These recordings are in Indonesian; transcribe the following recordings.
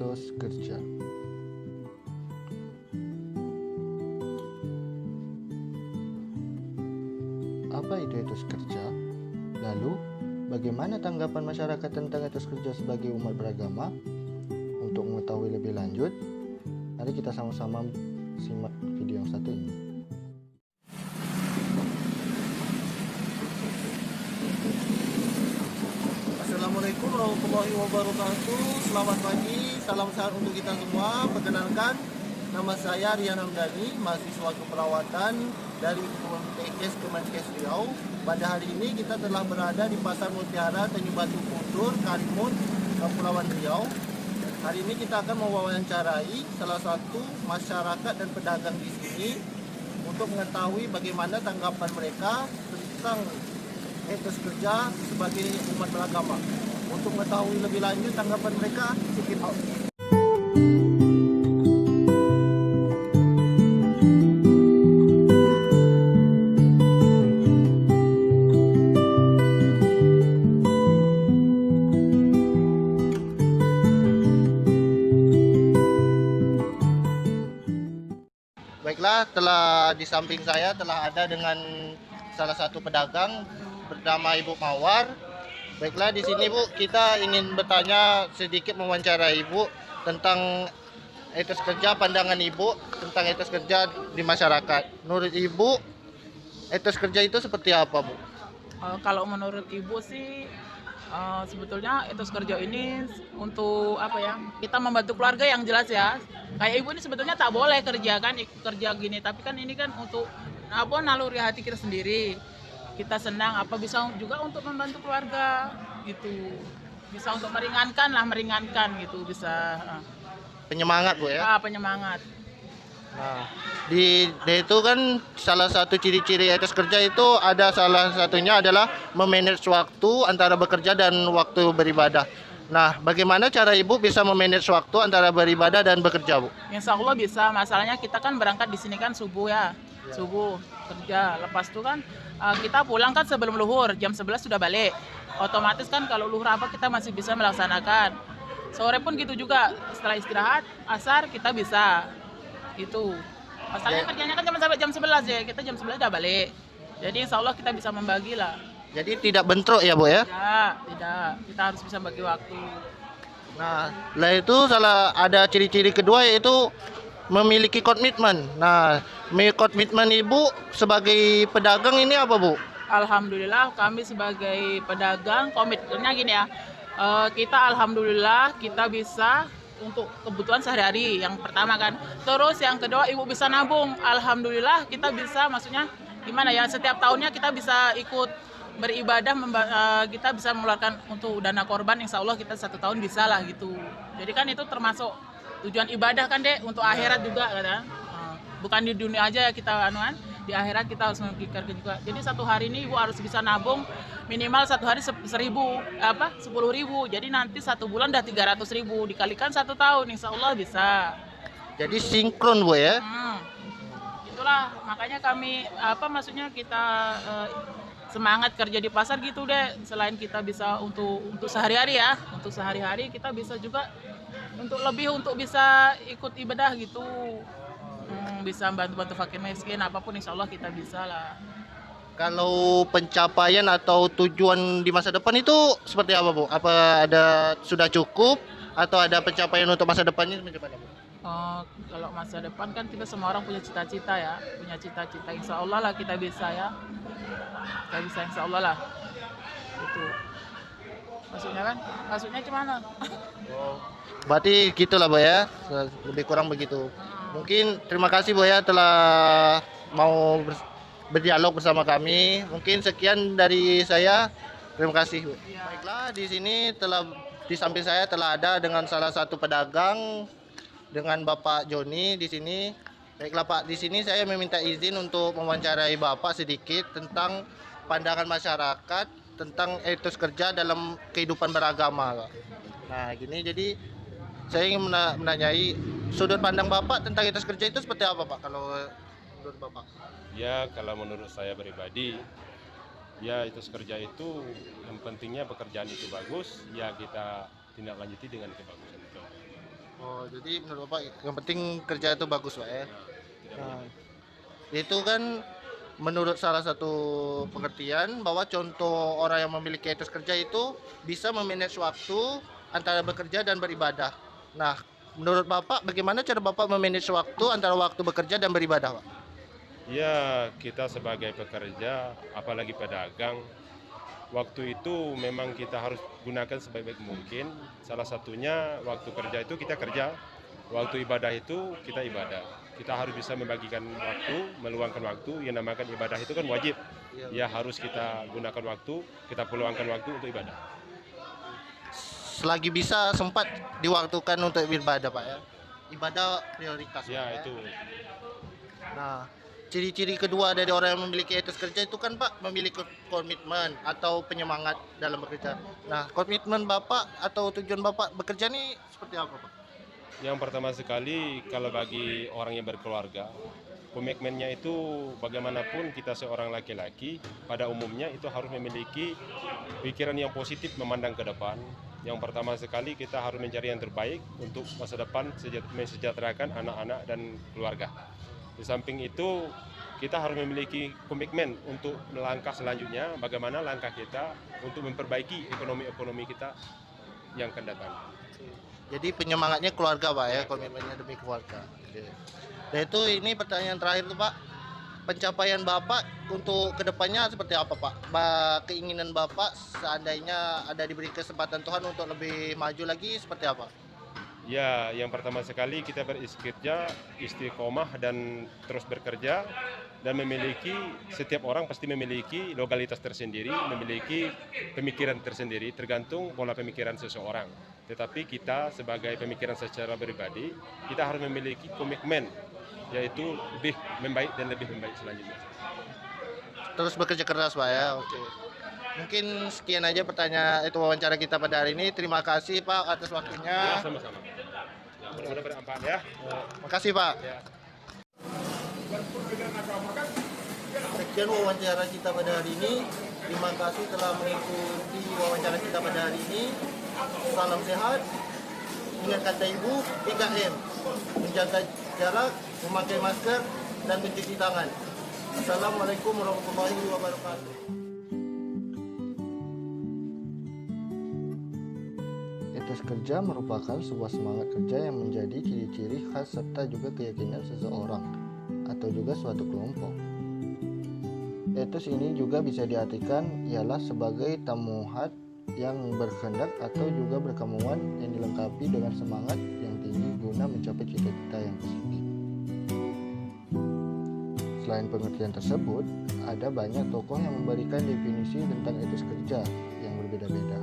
etos kerja. Apa itu etos kerja? Lalu, bagaimana tanggapan masyarakat tentang etos kerja sebagai umat beragama? Untuk mengetahui lebih lanjut, mari kita sama-sama simak video yang satu ini. Assalamualaikum warahmatullahi wabarakatuh. Selamat pagi, salam sehat untuk kita semua. Perkenalkan, nama saya Rian Hamdani, mahasiswa keperawatan dari Tekes Kemenkes Riau. Pada hari ini kita telah berada di Pasar Mutiara Tanjung Batu Kuntur, Karimun, Kepulauan Riau. Hari ini kita akan mewawancarai salah satu masyarakat dan pedagang di sini untuk mengetahui bagaimana tanggapan mereka tentang etos kerja sebagai umat beragama. Untuk mengetahui lebih lanjut tanggapan mereka, check it out. Baiklah, telah di samping saya telah ada dengan salah satu pedagang bernama Ibu Mawar. Baiklah, di sini Bu, kita ingin bertanya sedikit mewawancarai Ibu tentang etos kerja, pandangan Ibu tentang etos kerja di masyarakat. Menurut Ibu, etos kerja itu seperti apa, Bu? Kalau menurut Ibu sih sebetulnya etos kerja ini untuk apa ya? Kita membantu keluarga yang jelas ya. Kayak Ibu ini sebetulnya tak boleh kerja kan, kerja gini, tapi kan ini kan untuk apa, naluri hati kita sendiri. Kita senang apa bisa juga untuk membantu keluarga gitu. Bisa untuk meringankan gitu, bisa Penyemangat, Bu ya. penyemangat. Nah, itu kan salah satu ciri-ciri etos kerja itu ada salah satunya adalah memanage waktu antara bekerja dan waktu beribadah. Nah, bagaimana cara Ibu bisa memanage waktu antara beribadah dan bekerja, Bu? Insya Allah bisa. Masalahnya kita kan berangkat di sini kan subuh ya, subuh kerja. Lepas itu kan kita pulang kan sebelum luhur, jam 11 sudah balik. Otomatis kan kalau luhur apa kita masih bisa melaksanakan. Sore pun gitu juga, setelah istirahat, asar kita bisa. Itu. Masalahnya kerjanya kan sampai jam 11 ya, kita jam 11 udah balik. Jadi insya Allah kita bisa membagi lah. Jadi tidak bentrok ya, Bu ya? Tidak. Kita harus bisa bagi waktu. Nah, lah itu salah ada ciri-ciri kedua yaitu memiliki komitmen. Nah, komitmen Ibu sebagai pedagang ini apa, Bu? Alhamdulillah kami sebagai pedagang komitmennya gini ya, kita alhamdulillah kita bisa untuk kebutuhan sehari-hari yang pertama kan. Terus yang kedua Ibu bisa nabung, alhamdulillah kita bisa, maksudnya gimana ya, setiap tahunnya kita bisa ikut beribadah, kita bisa mengeluarkan untuk dana korban, insya Allah kita 1 tahun bisa lah gitu. Jadi kan itu termasuk tujuan ibadah kan Dek, untuk akhirat juga kan. Bukan di dunia aja ya kita anuan, di akhirat kita harus memikirkan juga. Jadi 1 hari ini Ibu harus bisa nabung minimal 1 hari 10.000. Jadi nanti 1 bulan udah 300.000 dikalikan 1 tahun, insya Allah bisa. Jadi sinkron, Bu ya? Itulah makanya kami maksudnya kita semangat kerja di pasar gitu deh. Selain kita bisa untuk sehari-hari ya, untuk sehari-hari kita bisa juga untuk lebih untuk bisa ikut ibadah gitu. Bisa bantu-bantu fakir miskin, apapun insya Allah kita bisa lah. Kalau pencapaian atau tujuan di masa depan itu seperti apa, Bu? Apa sudah cukup atau ada pencapaian untuk masa depannya seperti apa, Bu? Kalau masa depan kan kita semua orang punya cita-cita ya, punya cita-cita, insya Allah lah kita bisa ya. Kita bisa insya Allah lah. Itu. Maksudnya gimana? Berarti gitulah, Bu ya. Lebih kurang begitu. Mungkin terima kasih, Bu ya, telah mau berdialog bersama kami. Mungkin sekian dari saya. Terima kasih, Bu. Baiklah, di sini di samping saya telah ada dengan salah satu pedagang dengan Bapak Joni di sini. Baiklah Pak, di sini saya meminta izin untuk mewawancarai Bapak sedikit tentang pandangan masyarakat tentang etos kerja dalam kehidupan beragama, Pak. Nah, gini, jadi saya ingin menanyai sudut pandang Bapak tentang etos kerja itu seperti apa, Pak, kalau menurut Bapak? Ya, kalau menurut saya pribadi, ya etos kerja itu yang pentingnya pekerjaan itu bagus, ya kita tindak lanjuti dengan kebagusan itu. Oh, jadi menurut Bapak yang penting kerja itu bagus Pak ya. Ya, tidak Nah, boleh. itu kan menurut salah satu pengertian bahwa contoh orang yang memiliki etos kerja itu bisa memanage waktu antara bekerja dan beribadah. Nah, menurut Bapak bagaimana cara Bapak memanage waktu antara waktu bekerja dan beribadah, Pak? Ya, kita sebagai pekerja, apalagi pedagang, waktu itu memang kita harus gunakan sebaik-baik mungkin. Salah satunya waktu kerja itu kita kerja, waktu ibadah itu kita ibadah. Kita harus bisa membagikan waktu, meluangkan waktu. Yang namakan ibadah itu kan wajib. Ya harus kita gunakan waktu, kita peluangkan waktu untuk ibadah. Selagi bisa sempat diwaktukan untuk beribadah, Pak ya. Ibadah prioritas. Pak, Ya itu. Nah, ciri-ciri kedua dari orang yang memiliki etos kerja itu kan Pak memiliki komitmen atau penyemangat dalam bekerja. Nah, komitmen Bapak atau tujuan Bapak bekerja nih seperti apa Pak? Yang pertama sekali, kalau bagi orang yang berkeluarga, komitmennya itu bagaimanapun kita seorang laki-laki, pada umumnya itu harus memiliki pikiran yang positif memandang ke depan. Yang pertama sekali kita harus mencari yang terbaik untuk masa depan mensejahterakan anak-anak dan keluarga. Di samping itu kita harus memiliki komitmen untuk melangkah selanjutnya, bagaimana langkah kita untuk memperbaiki ekonomi kita yang akan datang. Jadi penyemangatnya keluarga Pak ya, komitmennya demi keluarga. Oke. Dan itu ini pertanyaan terakhir tuh Pak. Pencapaian Bapak untuk kedepannya seperti apa Pak? Keinginan Bapak seandainya ada diberi kesempatan Tuhan untuk lebih maju lagi seperti apa? Ya, yang pertama sekali kita beristikja, istiqomah dan terus bekerja dan setiap orang pasti memiliki lokalitas tersendiri, memiliki pemikiran tersendiri, tergantung pola pemikiran seseorang. Tetapi kita sebagai pemikiran secara pribadi, kita harus memiliki komitmen, yaitu lebih membaik dan lebih membaik selanjutnya. Terus bekerja keras Pak ya. Oke. Mungkin sekian aja pertanyaan itu wawancara kita pada hari ini. Terima kasih Pak atas Ya, waktunya. sama-sama. Ya, mudah-mudahan bermanfaat ya. Makasih Pak. Ya. Sekian wawancara kita pada hari ini. Terima kasih telah mengikuti wawancara kita pada hari ini. Salam sehat. Ingat kata Ibu, 3M. Menjaga jarak, memakai masker, dan mencuci tangan. Assalamualaikum warahmatullahi wabarakatuh. Etos kerja merupakan sebuah semangat kerja yang menjadi ciri-ciri khas serta juga keyakinan seseorang atau juga suatu kelompok. Etos ini juga bisa diartikan ialah sebagai tamuhat yang berkehendak atau juga berkemauan yang dilengkapi dengan semangat yang tinggi guna mencapai cita-cita yang positif. Selain pengertian tersebut, ada banyak tokoh yang memberikan definisi tentang etos kerja yang berbeda-beda.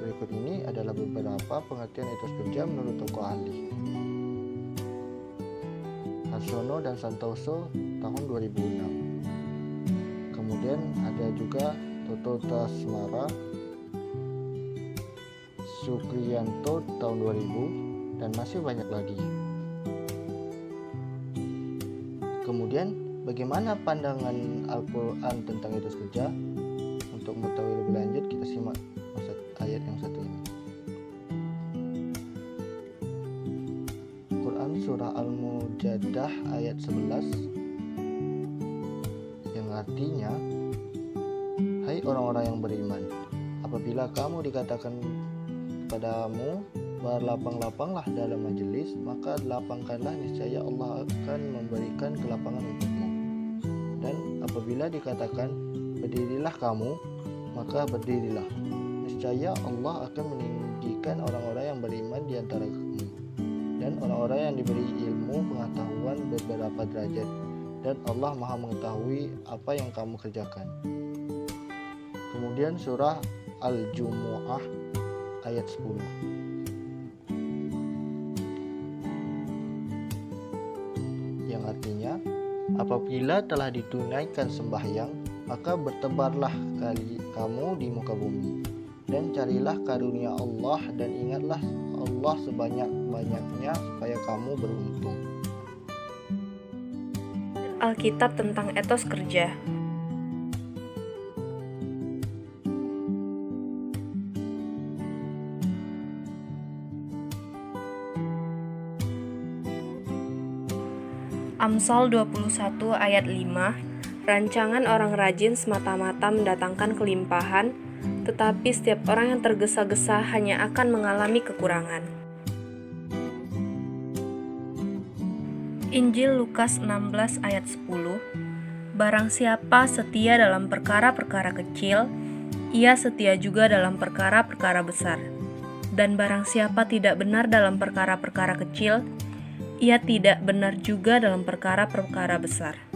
Berikut ini adalah beberapa pengertian etos kerja menurut tokoh ahli. Harsono dan Santoso tahun 2006. Kemudian ada juga Toto Tasmara, Sukriyanto tahun 2000, dan masih banyak lagi. Kemudian bagaimana pandangan Al-Quran tentang etos kerja? Untuk mengetahui lebih lanjut kita simak ayat yang satu ini. Quran surah Al-Mujadah ayat 11 yang artinya, hai orang-orang yang beriman, apabila kamu dikatakan kepadamu berlapang-lapanglah dalam majelis, maka lapangkanlah, niscaya Allah akan memberikan kelapangan untukmu. Dan apabila dikatakan berdirilah kamu, maka berdirilah, niscaya Allah akan meninggikan orang-orang yang beriman di antara kamu dan orang-orang yang diberi ilmu pengetahuan beberapa derajat, dan Allah Maha mengetahui apa yang kamu kerjakan. Kemudian surah Al-Jumu'ah ayat 10. Yang artinya, apabila telah ditunaikan sembahyang, maka bertebarlah kamu di muka bumi, dan carilah karunia Allah, dan ingatlah Allah sebanyak-banyaknya supaya kamu beruntung. Alkitab tentang etos kerja. Amsal 21 ayat 5, rancangan orang rajin semata-mata mendatangkan kelimpahan, tetapi setiap orang yang tergesa-gesa hanya akan mengalami kekurangan. Injil Lukas 16 ayat 10, barang siapa setia dalam perkara-perkara kecil, ia setia juga dalam perkara-perkara besar. Dan barang siapa tidak benar dalam perkara-perkara kecil, ia tidak benar juga dalam perkara-perkara besar.